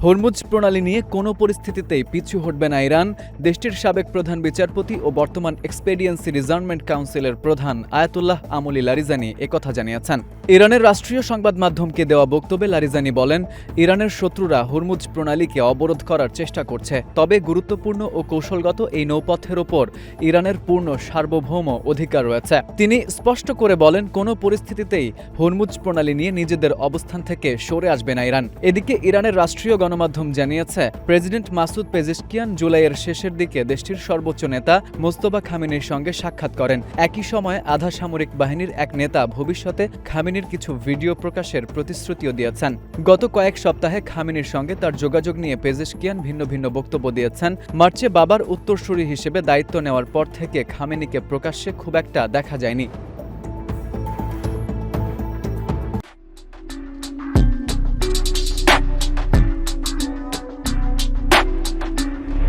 Hormuz প্রণালী নিয়ে কোনো পরিস্থিতিতেই পিছু হটবে না ইরান। দেশটির সাবেক প্রধান বিচারপতি ও বর্তমান এক্সপেডিয়েন্সি রিজার্ভমেন্ট কাউন্সিলের প্রধান আয়াতুল্লাহ আমলি লারিজানি একথা জানিয়েছেন। ইরানের রাষ্ট্রীয় সংবাদ মাধ্যমকে দেওয়া বক্তব্যে লারিজানি বলেন, ইরানের শত্রুরা হরমুজ প্রণালীকে অবরোধ করার চেষ্টা করছে, তবে গুরুত্বপূর্ণ ও কৌশলগত এই নৌপথের ওপর ইরানের পূর্ণ সার্বভৌম অধিকার রয়েছে। তিনি স্পষ্ট করে বলেন, কোনো পরিস্থিতিতেই হরমুজ প্রণালী নিয়ে নিজেদের অবস্থান থেকে সরে আসবে না ইরান। এদিকে ইরানের রাষ্ট্রীয় গণমাধ্যম জানিয়েছে, প্রেসিডেন্ট মাসুদ পেজেশকিয়ান জুলাইয়ের শেষের দিকে দেশটির সর্বোচ্চ নেতা মোস্তফা খামেনির সঙ্গে সাক্ষাৎ করেন। একই সময়ে আধা সামরিক বাহিনীর এক নেতা ভবিষ্যতে খামেনির কিছু ভিডিও প্রকাশের প্রতিশ্রুতিও দিয়েছেন। গত কয়েক সপ্তাহে খামেনির সঙ্গে তার যোগাযোগ নিয়ে পেজেশকিয়ান ভিন্ন ভিন্ন বক্তব্য দিয়েছেন। মার্চে বাবার উত্তরসূরি হিসেবে দায়িত্ব নেওয়ার পর থেকে খামেনিকে প্রকাশ্যে খুব একটা দেখা যায়নি।